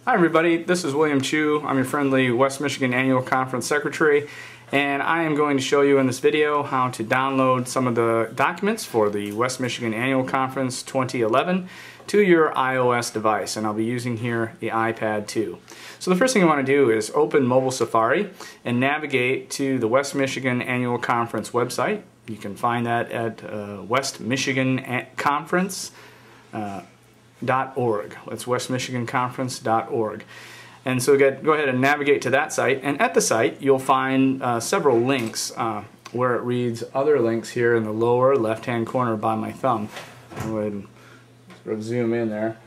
Hi everybody, this is William Chu. I'm your friendly West Michigan Annual Conference Secretary, and I am going to show you in this video how to download some of the documents for the West Michigan Annual Conference 2011 to your iOS device, and I'll be using here the iPad 2. So the first thing you want to do is open Mobile Safari and navigate to the West Michigan Annual Conference website. You can find that at westmichiganconference.org. That's westmichiganconference.org. And so go ahead and navigate to that site, and at the site you'll find several links where it reads other links here in the lower left hand corner by my thumb. I would sort of zoom in there,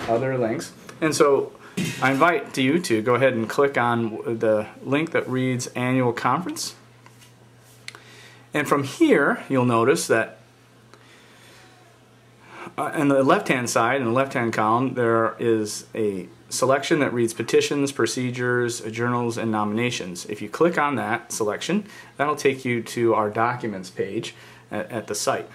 other links. And so I invite you to go ahead and click on the link that reads Annual Conference. And from here you'll notice that on the left-hand side, in the left-hand column, there is a selection that reads Petitions, Procedures, Journals, and Nominations. If you click on that selection, that'll take you to our Documents page at the site.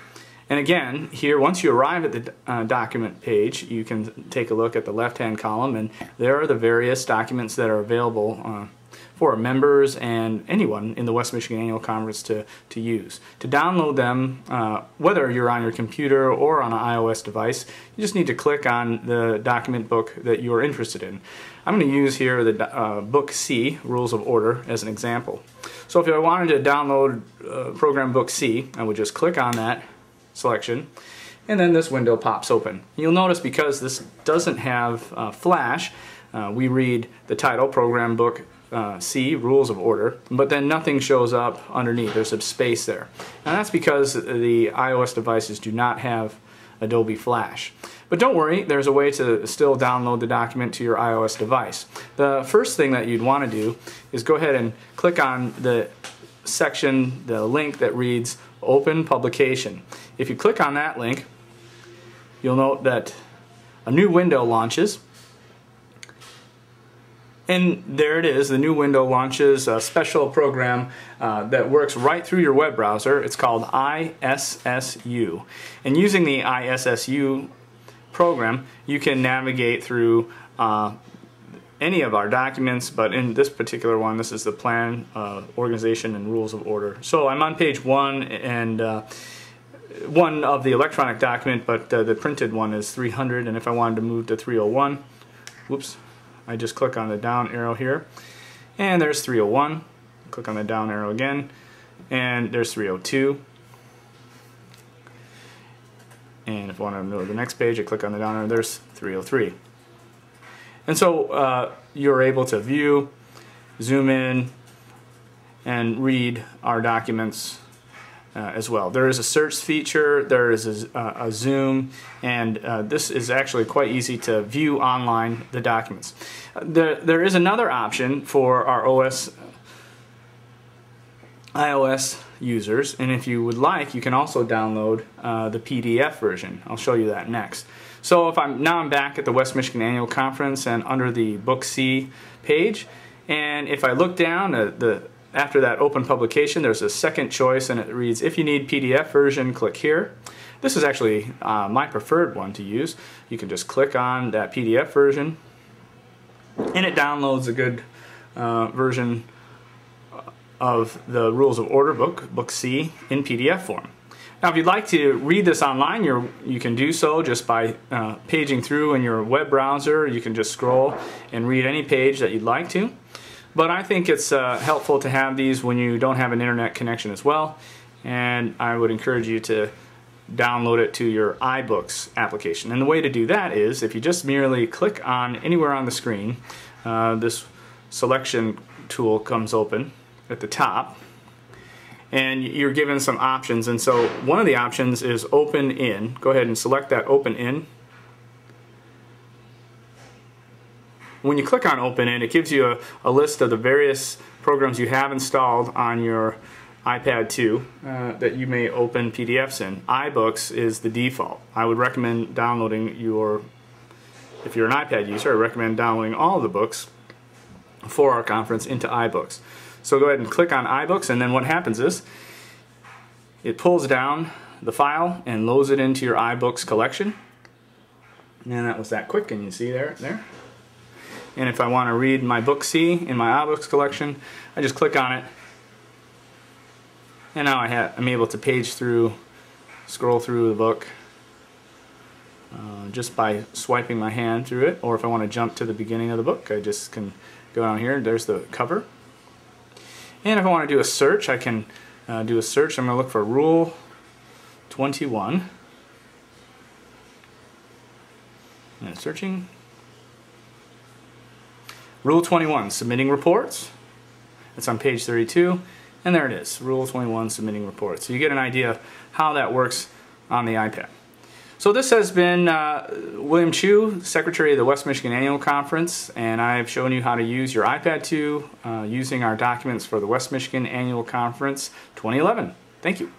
And again, here, once you arrive at the document page, you can take a look at the left-hand column, and there are the various documents that are available for members and anyone in the West Michigan Annual Conference to use. To download them, whether you're on your computer or on an iOS device, you just need to click on the document book that you're interested in. I'm going to use here the Book C, Rules of Order, as an example. So if I wanted to download Program Book C, I would just click on that selection, and then this window pops open. You'll notice because this doesn't have Flash, we read the title, Program Book C, Rules of Order, but then nothing shows up underneath. There's a space there. And that's because the iOS devices do not have Adobe Flash. But don't worry, there's a way to still download the document to your iOS device. The first thing that you'd want to do is go ahead and click on the section, the link that reads Open Publication. If you click on that link, you'll note that a new window launches. And there it is, the new window launches a special program that works right through your web browser. It's called ISSU. And using the ISSU program, you can navigate through any of our documents, but in this particular one, this is the Plan, Organization, and Rules of Order. So I'm on page 1, and one of the electronic document, but the printed one is 300, and if I wanted to move to 301, whoops, I just click on the down arrow here, and there's 301. Click on the down arrow again, and there's 302. And if I want to go to the next page, I click on the down arrow, there's 303. And so you're able to view, zoom in, and read our documents as well. There is a search feature, there is a zoom, and this is actually quite easy to view online the documents. There is another option for our iOS users, and if you would like, you can also download the PDF version. I'll show you that next. So if I'm back at the West Michigan Annual Conference and under the Book C page, and if I look down at after that open publication, there's a second choice, and it reads, if you need PDF version, click here. This is actually my preferred one to use. You can just click on that PDF version, and it downloads a good version of the Rules of Order book, Book C, in PDF form. Now if you'd like to read this online, you can do so just by paging through in your web browser. You can just scroll and read any page that you'd like to. But I think it's helpful to have these when you don't have an internet connection as well, and I would encourage you to download it to your iBooks application. And the way to do that is if you just merely click on anywhere on the screen, this selection tool comes open at the top, and you're given some options. And so one of the options is Open In. Go ahead and select that Open In. When you click on Open In, it gives you a list of the various programs you have installed on your iPad 2 that you may open PDFs in. iBooks is the default. I would recommend downloading if you're an iPad user, I recommend downloading all of the books for our conference into iBooks. So go ahead and click on iBooks, and then what happens is it pulls down the file and loads it into your iBooks collection. And that was that quick, and you see there. And if I want to read my book C in my iBooks collection, I just click on it. And now I'm able to page through, scroll through the book just by swiping my hand through it. Or if I want to jump to the beginning of the book, I just can go down here. There's the cover. And if I want to do a search, I can do a search. I'm going to look for Rule 21. And searching. Rule 21, submitting reports. It's on page 32. And there it is, Rule 21, submitting reports. So you get an idea of how that works on the iPad. So this has been William Chu, Secretary of the West Michigan Annual Conference, and I've shown you how to use your iPad 2 using our documents for the West Michigan Annual Conference 2011. Thank you.